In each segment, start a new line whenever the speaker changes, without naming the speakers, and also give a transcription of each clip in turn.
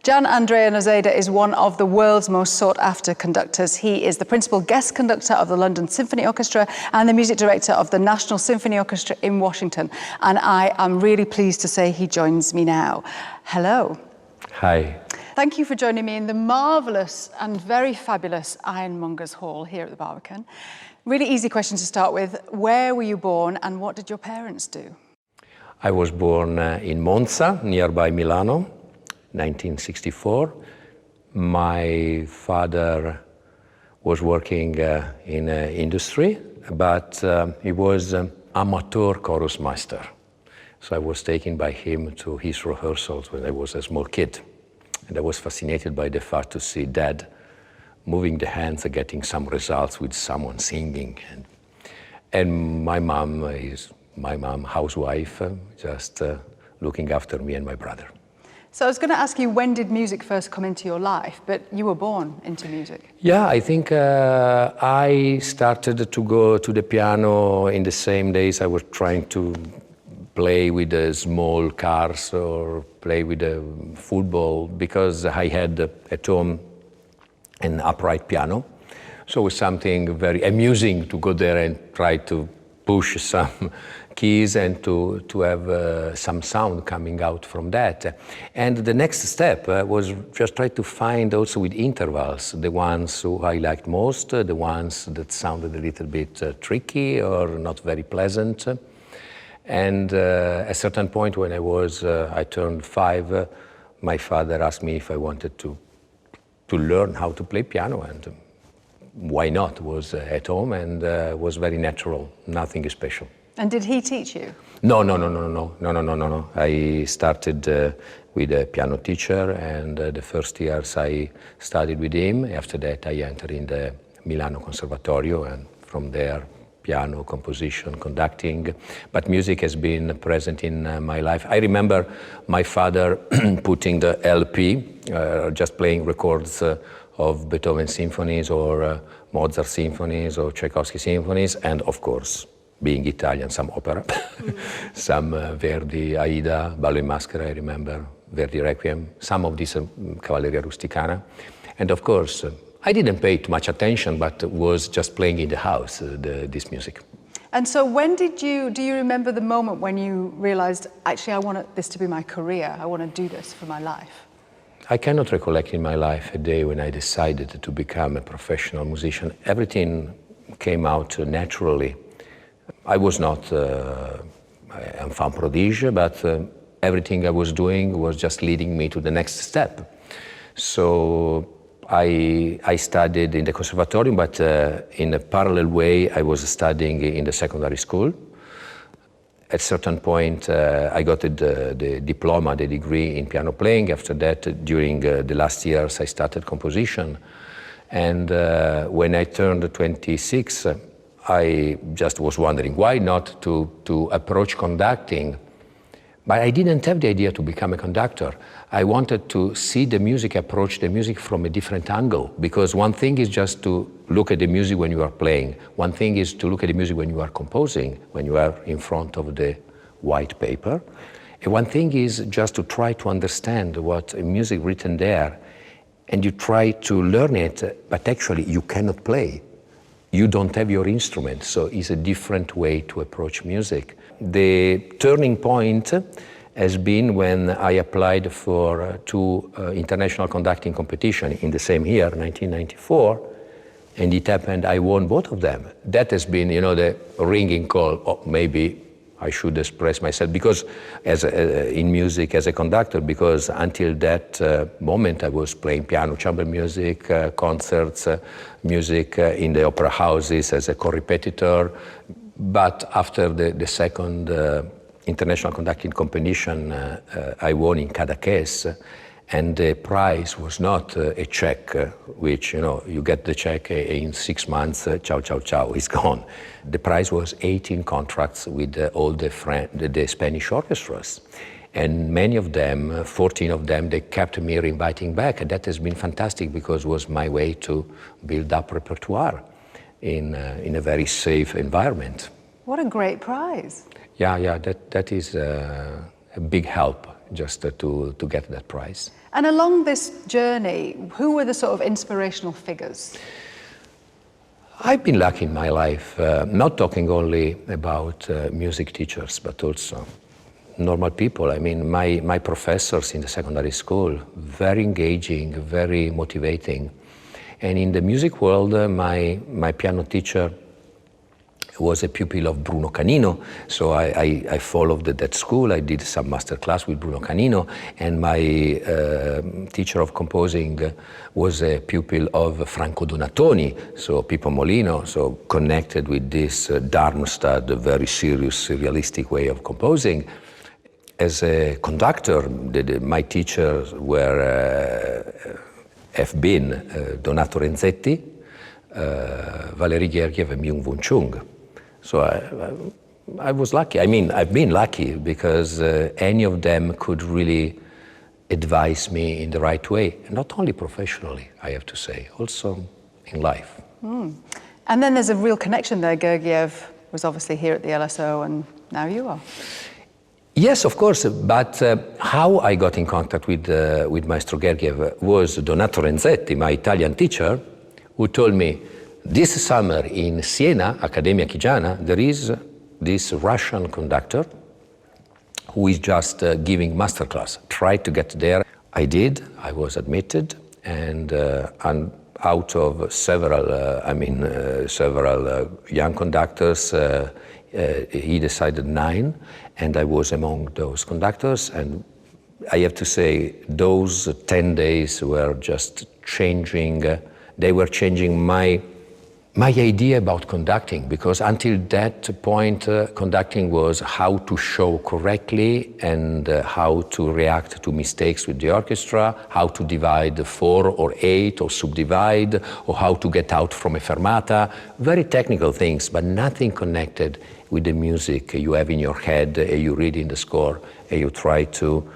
Gianandrea Noseda is one of the world's most sought-after conductors. He is the principal guest conductor of the London Symphony Orchestra and the music director of the National Symphony Orchestra in Washington. And I am really pleased to say he joins me now. Hello.
Hi.
Thank you for joining me in the marvellous and very fabulous Ironmongers Hall here at the Barbican. Really easy question to start with. Where were you born and what did your parents do?
I was born in Monza, nearby Milano. 1964. My father was working in industry, but he was amateur chorus master. So I was taken by him to his rehearsals when I was a small kid. And I was fascinated by the fact to see Dad moving the hands and getting some results with someone singing. And my mom, housewife, just looking after me and my brother.
So I was going to ask you, when did music first come into your life? But you were born into music.
Yeah, I think I started to go to the piano in the same days I was trying to play with the small cars or play with the football, because I had at home an upright piano. So it was something very amusing to go there and try to push some keys and to have some sound coming out from that. And the next step was just try to find also with intervals, the ones who I liked most, the ones that sounded a little bit tricky or not very pleasant. And at a certain point when I turned 5, my father asked me if I wanted to learn how to play piano, and why not? It was at home and was very natural, nothing special.
And did he teach you?
No. I started with a piano teacher, and the first years I studied with him. After that I entered in the Milano Conservatorio, and from there piano, composition, conducting. But music has been present in my life. I remember my father putting the LP, just playing records of Beethoven symphonies or Mozart symphonies or Tchaikovsky symphonies, and of course, being Italian, some opera, some Verdi, Aida, Ballo in Maschera, I remember, Verdi Requiem, some of this Cavalleria Rusticana. And of course, I didn't pay too much attention, but was just playing in the house, this music.
And so when do you remember the moment when you realized, actually, I want this to be my career, I want to do this for my life?
I cannot recollect in my life a day when I decided to become a professional musician. Everything came out naturally. I was not an enfant prodige, but everything I was doing was just leading me to the next step. So I studied in the conservatorium, but in a parallel way, I was studying in the secondary school. At a certain point, I got the diploma, the degree in piano playing. After that, during the last years, I started composition. And when I turned 26, I just was wondering why not to approach conducting. But I didn't have the idea to become a conductor. I wanted to see the music, approach the music from a different angle, because one thing is just to look at the music when you are playing. One thing is to look at the music when you are composing, when you are in front of the white paper. And one thing is just to try to understand what music written there, and you try to learn it, but actually you cannot play. You don't have your instrument, so it's a different way to approach music. The turning point has been when I applied for 2 international conducting competitions in the same year, 1994, and it happened I won both of them. That has been, the ringing call, oh, maybe I should express myself, because in music as a conductor, because until that moment I was playing piano, chamber music, concerts, music in the opera houses as a co-repetitor. But after the second international conducting competition, I won in Cadaqués, and the prize was not a check, which, you get the check in 6 months, ciao, ciao, ciao, it's gone. The prize was 18 contracts with all the Spanish orchestras. And many of them, 14 of them, they kept me inviting back. And that has been fantastic, because it was my way to build up repertoire in a very safe environment.
What a great prize.
Yeah, that is a big help just to get that prize.
And along this journey, who were the sort of inspirational figures?
I've been lucky in my life, not talking only about music teachers, but also normal people. I mean, my professors in the secondary school, very engaging, very motivating. And in the music world, my piano teacher was a pupil of Bruno Canino, so I followed that school. I did some master class with Bruno Canino, and my teacher of composing was a pupil of Franco Donatoni, so Pippo Molino, so connected with this Darmstadt, very serious, realistic way of composing. As a conductor, my teachers have been Donato Renzetti, Valery Gergiev, and Myung-Whun Chung. So I was lucky. I mean, I've been lucky because any of them could really advise me in the right way, and not only professionally, I have to say, also in life.
Mm. And then there's a real connection there. Gergiev was obviously here at the LSO, and now you are.
Yes, of course, but how I got in contact with Maestro Gergiev was Donato Renzetti, my Italian teacher, who told me, this summer in Siena, Accademia Chigiana, there is this Russian conductor who is just giving masterclass. Try to get there. I did, I was admitted, and out of several young conductors, he decided 9, and I was among those conductors. And I have to say, those 10 days were just changing, they were changing my idea about conducting, because until that point, conducting was how to show correctly and how to react to mistakes with the orchestra, how to divide 4 or 8 or subdivide, or how to get out from a fermata. Very technical things, but nothing connected with the music you have in your head, you read in the score, and you try to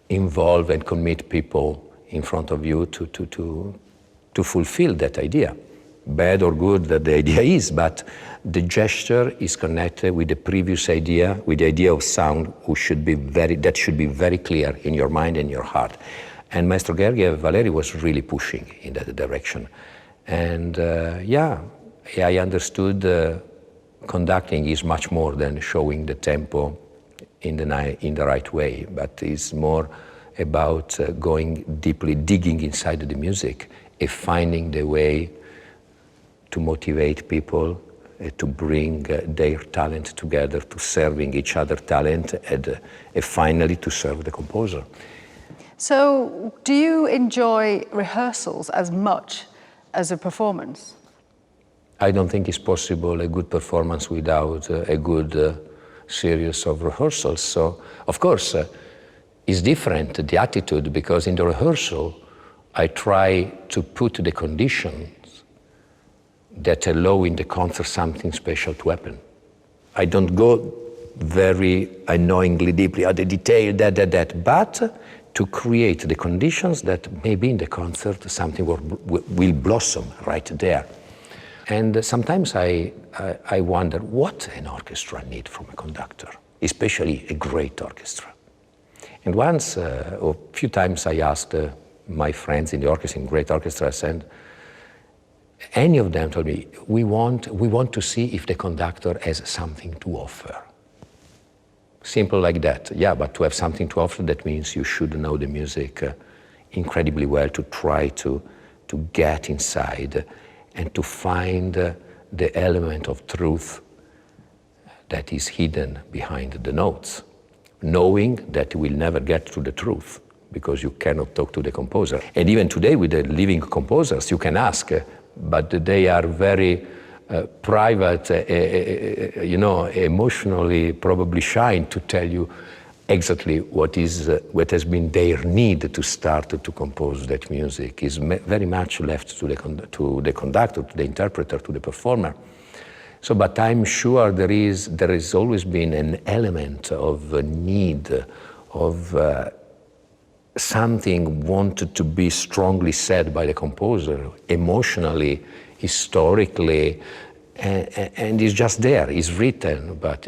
involve and commit people in front of you to fulfill that idea. Bad or good that the idea is, but the gesture is connected with the previous idea, with the idea of sound, that should be very clear in your mind and your heart. And Maestro Gergiev, Valery, was really pushing in that direction. And I understood conducting is much more than showing the tempo in the right way, but it's more about going deeply, digging inside the music and finding the way to motivate people, to bring their talent together, to serving each other's talent, and finally to serve the composer.
So, do you enjoy rehearsals as much as a performance?
I don't think it's possible a good performance without a good series of rehearsals. So, of course, it's different, the attitude, because in the rehearsal, I try to put the conditions that allow in the concert something special to happen. I don't go very annoyingly deeply at the detail, but to create the conditions that maybe in the concert something will blossom right there. And sometimes I wonder what an orchestra needs from a conductor, especially a great orchestra. And once, or a few times I asked my friends in the orchestra, in great orchestra, I said, any of them told me, we want to see if the conductor has something to offer. Simple like that. Yeah, but to have something to offer, that means you should know the music incredibly well, to try to get inside and to find the element of truth that is hidden behind the notes, knowing that you will never get to the truth because you cannot talk to the composer. And even today with the living composers, you can ask, but they are very private, emotionally probably shy to tell you exactly what has been their need to start to compose that music. Is very much left to the conductor, to the interpreter, to the performer. So, but I'm sure there has always been an element of a need, of something wanted to be strongly said by the composer, emotionally, historically, and it's just there, it's written, but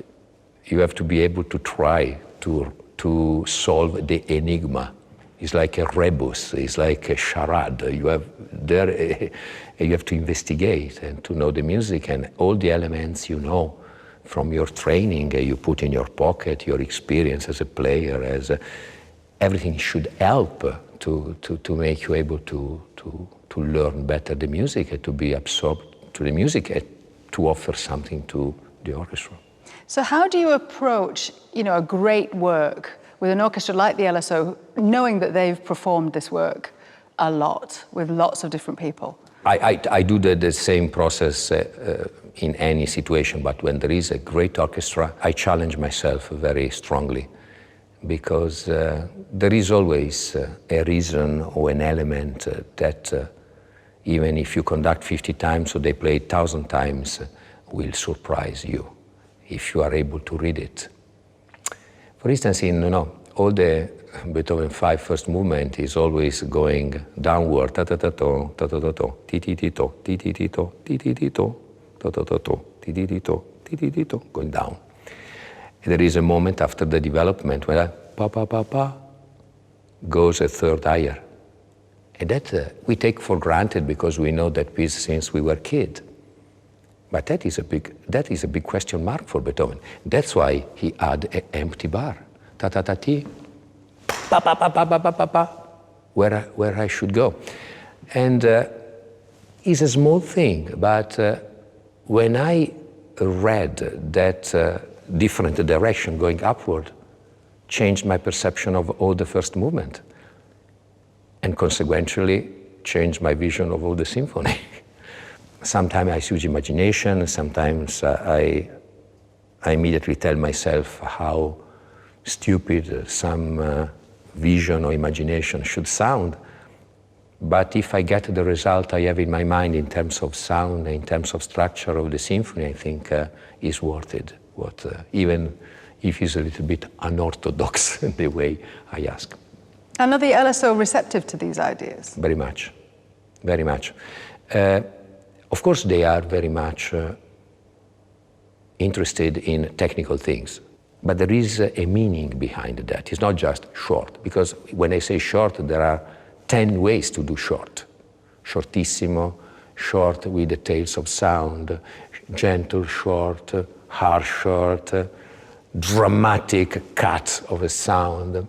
you have to be able to try to to solve the enigma. It's like a rebus, it's like a charade. You have to investigate and to know the music and all the elements you know from your training, you put in your pocket, your experience as a player, everything should help to make you able to learn better the music and to be absorbed to the music and to offer something to the orchestra.
So how do you approach, a great work with an orchestra like the LSO, knowing that they've performed this work a lot with lots of different people?
I do the same process in any situation, but when there is a great orchestra, I challenge myself very strongly, because there is always a reason or an element that even if you conduct 50 times or they play 1,000 times, will surprise you if you are able to read it. For instance, in all the Beethoven 5 first movement is always going downward, ta-ta-ta-to, ta-ta-ta-to, ti-ti-ti-to, ti-ti-ti-to, ti-ti-ti-to, ta-ta-ta-to, ti-ti-ti-to, ti-ti-ti-to, going down. And there is a moment after the development where pa-pa-pa-pa goes a third higher. And that we take for granted because we know that piece since we were kids. But that is a big question mark for Beethoven. That's why he had an empty bar. Ta-ta-ta-ti, pa-pa-pa-pa-pa-pa-pa, where I should go. And it's a small thing, but when I read that different direction going upward, changed my perception of all the first movement, and consequently changed my vision of all the symphony. Sometimes I use imagination, sometimes I immediately tell myself how stupid some vision or imagination should sound. But if I get the result I have in my mind in terms of sound, in terms of structure of the symphony, I think is worth it, even if it's a little bit unorthodox in the way I ask.
And are the LSO receptive to these ideas?
Very much, very much. Of course, they are very much interested in technical things, but there is a meaning behind that. It's not just short, because when I say short, there are 10 ways to do short. Shortissimo, short with the tails of sound, gentle short, harsh short, dramatic cut of a sound.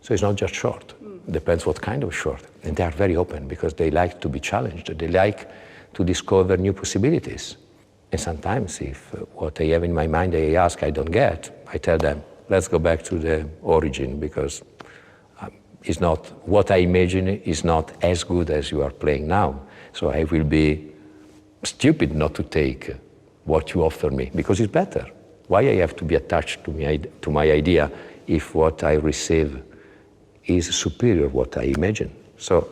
So it's not just short. Depends what kind of short. And they are very open because they like to be challenged. They like to discover new possibilities. And sometimes if what I have in my mind I ask I don't get, I tell them, let's go back to the origin, because it's not, what I imagine is not as good as you are playing now. So I will be stupid not to take what you offer me, because it's better. Why I have to be attached to my idea if what I receive is superior to what I imagine? So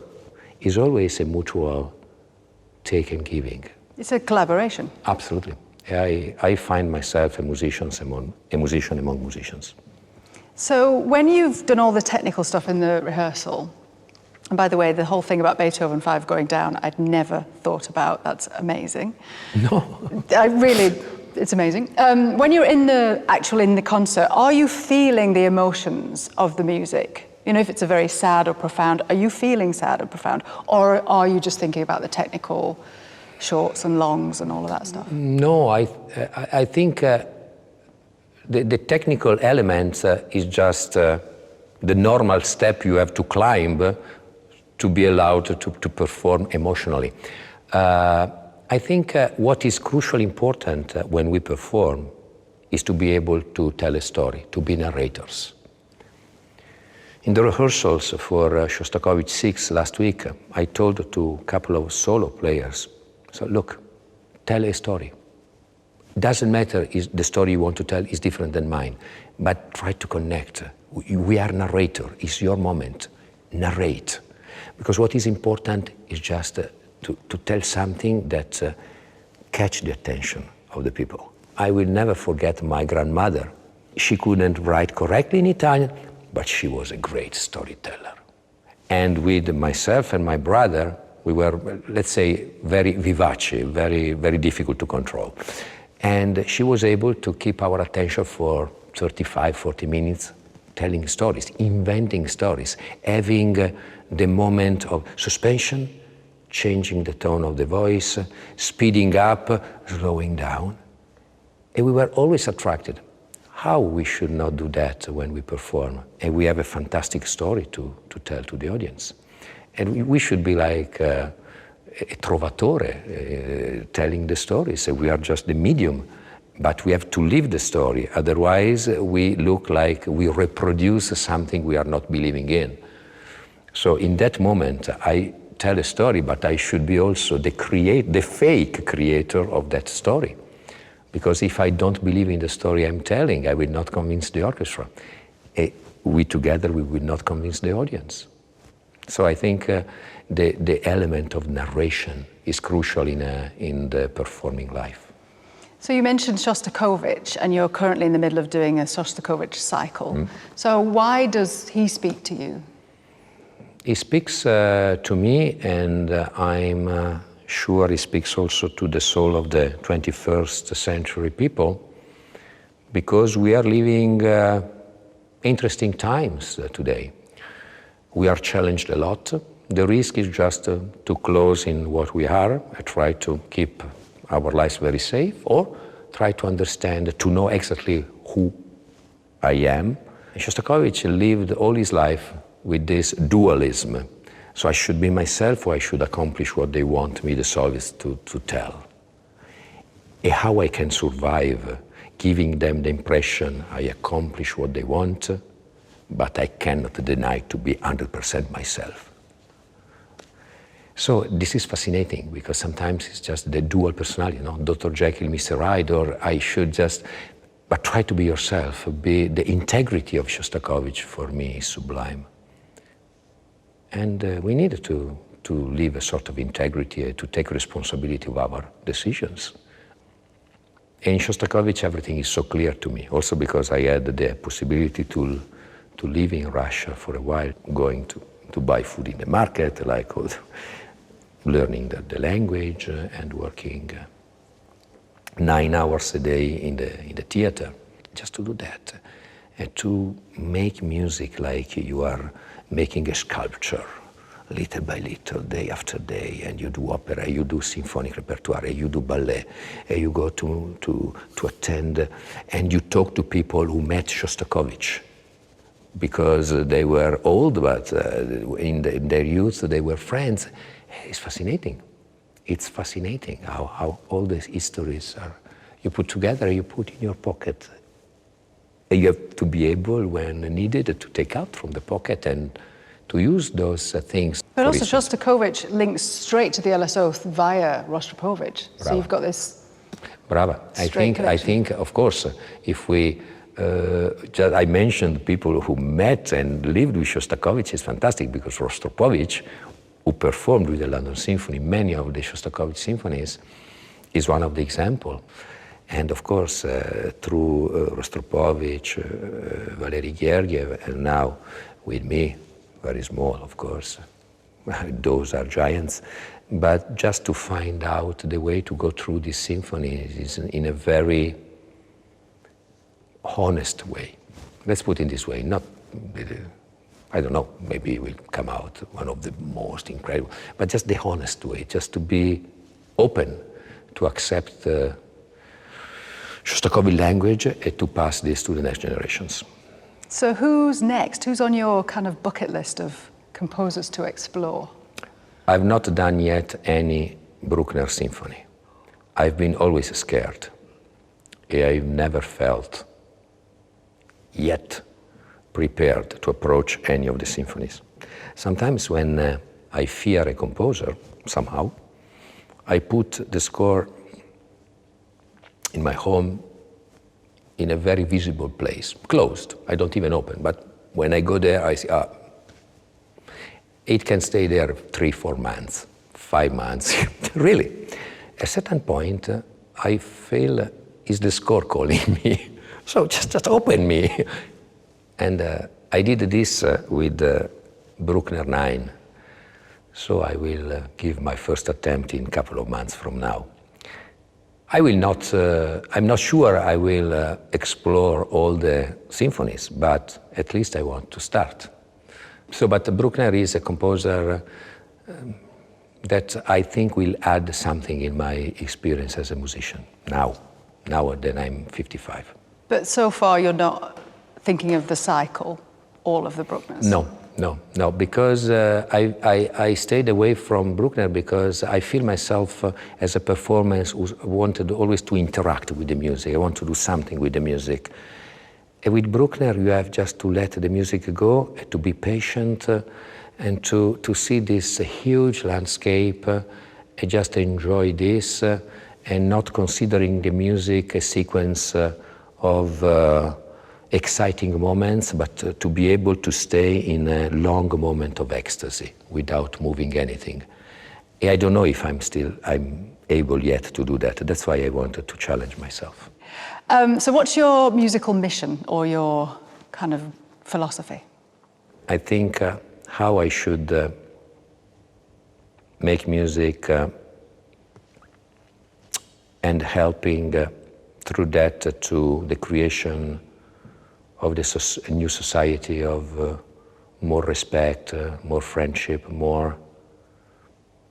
it's always a mutual take and giving.
It's a collaboration.
Absolutely. I find myself a musician among musicians.
So when you've done all the technical stuff in the rehearsal, and by the way, the whole thing about Beethoven 5 going down, I'd never thought about. That's amazing.
No.
It's amazing. When you're in the concert, are you feeling the emotions of the music? If it's a very sad or profound, are you feeling sad or profound? Or are you just thinking about the technical shorts and longs and all of that stuff?
No, I think the technical element is just the normal step you have to climb to be allowed to perform emotionally. I think what is crucially important when we perform is to be able to tell a story, to be narrators. In the rehearsals for Shostakovich 6 last week, I told to a couple of solo players, so look, tell a story. Doesn't matter if the story you want to tell is different than mine, but try to connect. We are narrator, it's your moment, narrate. Because what is important is just to tell something that catch the attention of the people. I will never forget my grandmother. She couldn't write correctly in Italian, but she was a great storyteller. And with myself and my brother, we were, let's say, very vivace, very, very difficult to control. And she was able to keep our attention for 35, 40 minutes, telling stories, inventing stories, having the moment of suspension, changing the tone of the voice, speeding up, slowing down. And we were always attracted. How we should not do that when we perform? And we have a fantastic story to tell to the audience. And we should be like a trovatore, telling the stories. We are just the medium, but we have to live the story. Otherwise, we look like we reproduce something we are not believing in. So in that moment, I tell a story, but I should be also the fake creator of that story. Because if I don't believe in the story I'm telling, I will not convince the orchestra. We together, we will not convince the audience. So I think the element of narration is crucial in the performing life.
So you mentioned Shostakovich, and you're currently in the middle of doing a Shostakovich cycle. So why does he speak to you?
He speaks to me, and I'm sure he speaks also to the soul of the 21st century people, because we are living interesting times today. We are challenged a lot. The risk is just to close in what we are, try to keep our lives very safe, or try to understand, to know exactly who I am. Shostakovich lived all his life with this dualism. So I should be myself, or I should accomplish what they want me, the Soviets, to tell. And how I can survive, giving them the impression I accomplish what they want, but I cannot deny to be 100% myself. So this is fascinating, because sometimes it's just the dual personality, Dr. Jekyll, Mr. Hyde, or I should just, but try to be yourself. The integrity of Shostakovich for me is sublime. And we need to live a sort of integrity, to take responsibility of our decisions. In Shostakovich, everything is so clear to me, also because I had the possibility to live in Russia for a while, going to buy food in the market, like learning the language and working 9 hours a day in the theater, just to do that. And to make music like you are making a sculpture, little by little, day after day, and you do opera, you do symphonic repertoire, you do ballet, and you go to attend, and you talk to people who met Shostakovich, because they were old, but in their youth they were friends. It's fascinating. It's fascinating how all these histories are, you put together, you put in your pocket. You have to be able, when needed, to take out from the pocket and to use those things.
But also Shostakovich links straight to the LSO via Rostropovich.
Brava.
So you've got this.
Brava. I think, of course, if we, I mentioned people who met and lived with Shostakovich is fantastic, because Rostropovich, who performed with the London Symphony, many of the Shostakovich symphonies, is one of the examples. And of course, through Rostropovich, Valery Gergiev, and now with me, very small, of course, those are giants, but just to find out the way to go through this symphony is in a very honest way. Let's put it this way, not, I don't know, maybe it will come out one of the most incredible, but just the honest way, just to be open to accept Shostakovich language and to pass this to the next generations.
So who's next? Who's on your kind of bucket list of composers to explore?
I've not done yet any Bruckner symphony. I've been always scared. I've never felt yet prepared to approach any of the symphonies. Sometimes when I fear a composer, somehow, I put the score in my home in a very visible place, closed. I don't even open, but when I go there, I see, it can stay there 3-4 months, 5 months, really. At a certain point, I feel, is the score calling me? So just open me. And I did this with Bruckner 9. So I will give my first attempt in a couple of months from now. I will not, I'm not sure I will explore all the symphonies, but at least I want to start. So, but Bruckner is a composer that I think will add something in my experience as a musician now that I'm 55.
But so far you're not thinking of the cycle, all of the Bruckners?
No, because I stayed away from Bruckner because I feel myself as a performer who wanted always to interact with the music. I want to do something with the music. And with Bruckner, you have just to let the music go, to be patient, and to see this huge landscape, and just enjoy this, and not considering the music a sequence of exciting moments, but to be able to stay in a long moment of ecstasy without moving anything. I don't know if I'm able yet to do that. That's why I wanted to challenge myself.
So what's your musical mission or your kind of philosophy?
I think how I should make music and helping through that to the creation of a new society of more respect, more friendship, more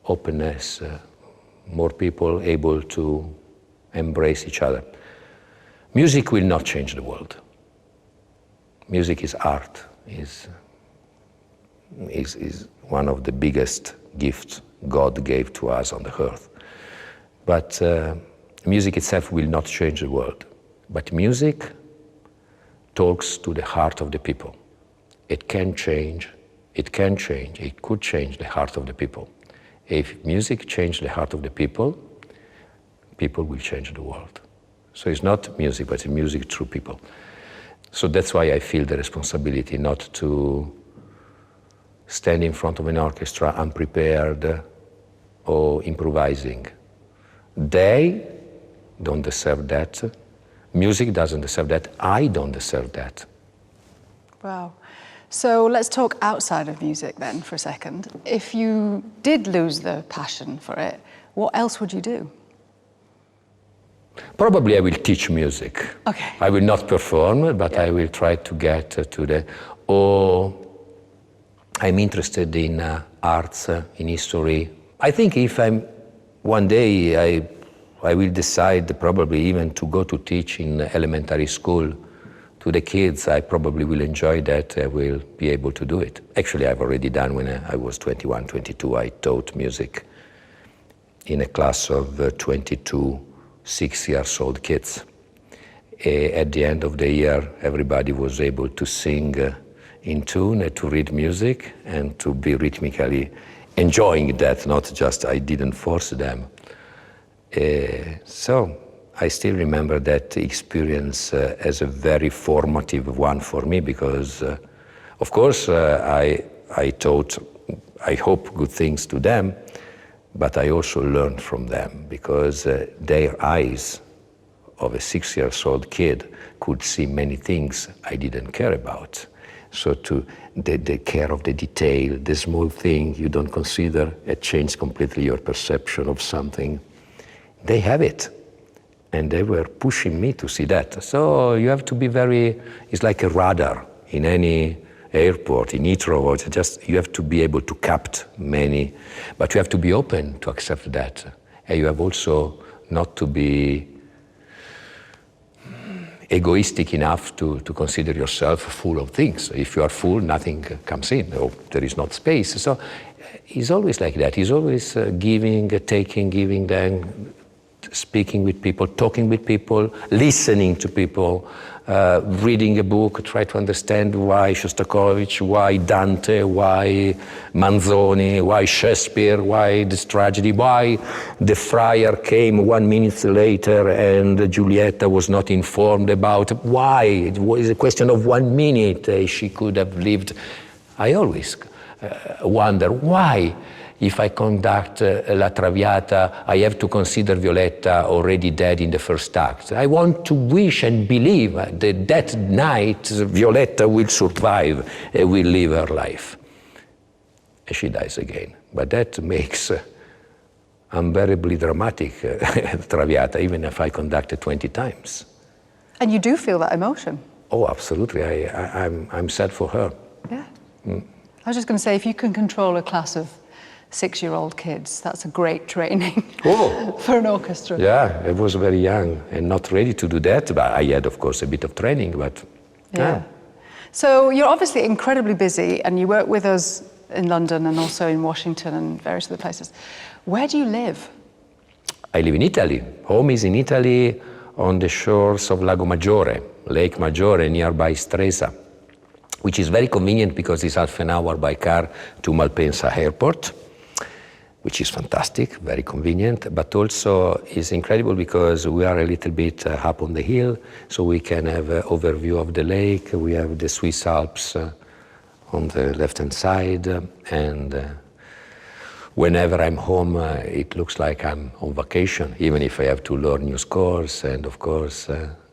openness, more people able to embrace each other. Music will not change the world. Music is art, is one of the biggest gifts God gave to us on the earth. But music itself will not change the world. But music talks to the heart of the people. It could change the heart of the people. If music changes the heart of the people, people will change the world. So it's not music, but it's music through people. So that's why I feel the responsibility not to stand in front of an orchestra unprepared or improvising. They don't deserve that. Music doesn't deserve that. I don't deserve that.
Wow. So let's talk outside of music then for a second. If you did lose the passion for it, what else would you do?
Probably I will teach music.
Okay.
I will not perform, but I will try to get to the... Or I'm interested in arts, in history. I think if one day I will decide probably even to go to teach in elementary school to the kids. I probably will enjoy that. I will be able to do it. Actually, I've already done when I was 21, 22. I taught music in a class of 22 6-year-old kids. At the end of the year, everybody was able to sing in tune, to read music, and to be rhythmically enjoying that, not just I didn't force them. So I still remember that experience as a very formative one for me because, of course, I taught, I hope, good things to them, but I also learned from them because their eyes of a 6-year-old kid could see many things I didn't care about. So the care of the detail, the small thing you don't consider, it changed completely your perception of something. They have it, and they were pushing me to see that. So you have to be it's like a radar in any airport, in Heathrow, you have to be able to capture many, but you have to be open to accept that. And you have also not to be egoistic enough to consider yourself full of things. If you are full, nothing comes in, or there is not space. So he's always like that. He's always giving, taking, giving, then speaking with people, talking with people, listening to people, reading a book, try to understand why Shostakovich, why Dante, why Manzoni, why Shakespeare, why this tragedy, why the friar came 1 minute later and Giulietta was not informed about why. It was a question of 1 minute she could have lived. I always wonder why. If I conduct La Traviata, I have to consider Violetta already dead in the first act. I want to wish and believe that that night Violetta will survive and will live her life. And she dies again. But that makes unbearably dramatic Traviata, even if I conduct it 20 times.
And you do feel that emotion?
Oh, absolutely. I'm sad for her.
Yeah. I was just going to say, if you can control a class of 6-year-old kids, that's a great training for an orchestra.
Yeah, I was very young and not ready to do that, but I had, of course, a bit of training, but yeah.
So you're obviously incredibly busy, and you work with us in London and also in Washington and various other places. Where do you live?
I live in Italy. Home is in Italy on the shores of Lago Maggiore, Lake Maggiore, nearby Stresa, which is very convenient because it's half an hour by car to Malpensa Airport, which is fantastic, very convenient, but also is incredible because we are a little bit up on the hill, so we can have an overview of the lake. We have the Swiss Alps on the left-hand side, and whenever I'm home, it looks like I'm on vacation, even if I have to learn new scores, and of course,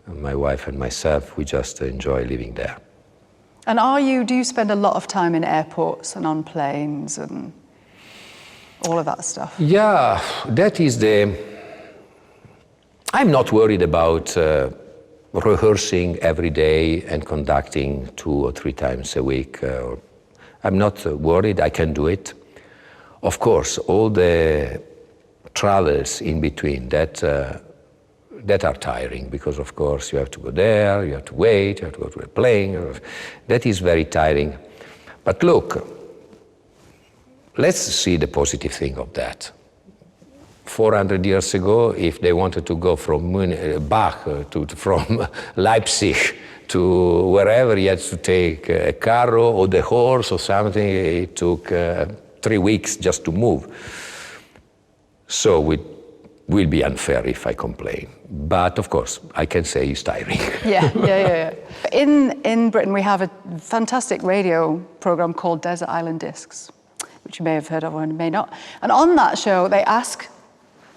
my wife and myself, we just enjoy living there.
And do you spend a lot of time in airports and on planes and all of that stuff?
Yeah, that is I'm not worried about rehearsing every day and conducting 2 or 3 times a week. I'm not worried, I can do it. Of course, all the travels in between, that are tiring, because of course you have to go there, you have to wait, you have to go to a plane. That is very tiring. But look, let's see the positive thing of that. 400 years ago, if they wanted to go from Bach from Leipzig to wherever, he had to take a carro or the horse or something. It took 3 weeks just to move. So it will be unfair if I complain. But of course, I can say it's tiring.
Yeah. In Britain, we have a fantastic radio program called Desert Island Discs, which you may have heard of or may not. And on that show, they ask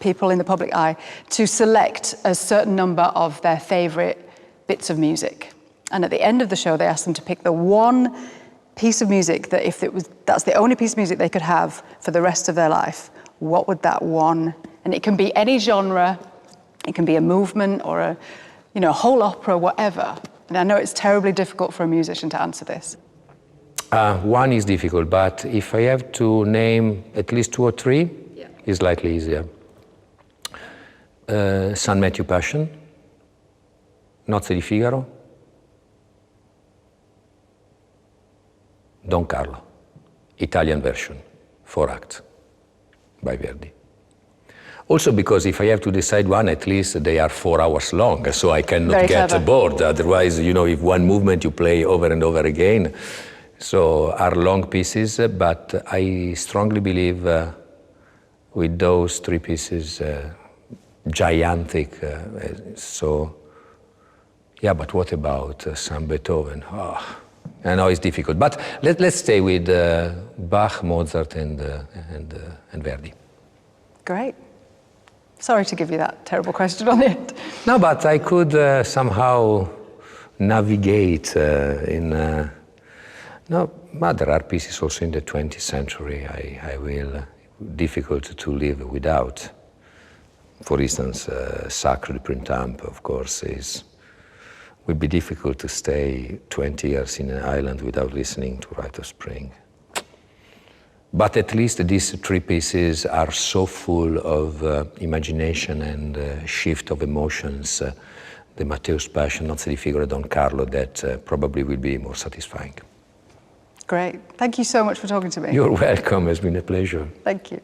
people in the public eye to select a certain number of their favorite bits of music. And at the end of the show, they ask them to pick the one piece of music that that's the only piece of music they could have for the rest of their life. What would that one? And it can be any genre. It can be a movement or a whole opera, whatever. And I know it's terribly difficult for a musician to answer this.
One is difficult, but if I have to name at least 2 or 3, it's slightly easier. San Matthew Passion, Nozze di Figaro, Don Carlo, Italian version, 4 acts by Verdi. Also because if I have to decide one, at least they are 4 hours long, so I cannot get bored. Otherwise, if one movement you play over and over again. So are long pieces, but I strongly believe with those 3 pieces, gigantic. But what about some Beethoven? I know it's difficult, but let's stay with Bach, Mozart, and Verdi. Great.
Sorry to give you that terrible question on it.
No, but I could somehow navigate in. No, but there are pieces also in the 20th century I will difficult to live without. For instance, Sacred Printemps, of course, would be difficult to stay 20 years in an island without listening to Rite of Spring. But at least these 3 pieces are so full of imagination and shift of emotions, the Matteo's Passion, Nozze di Figaro, Don Carlo, that probably will be more satisfying.
Great. Thank you so much for talking to me.
You're welcome. It's been a pleasure.
Thank you.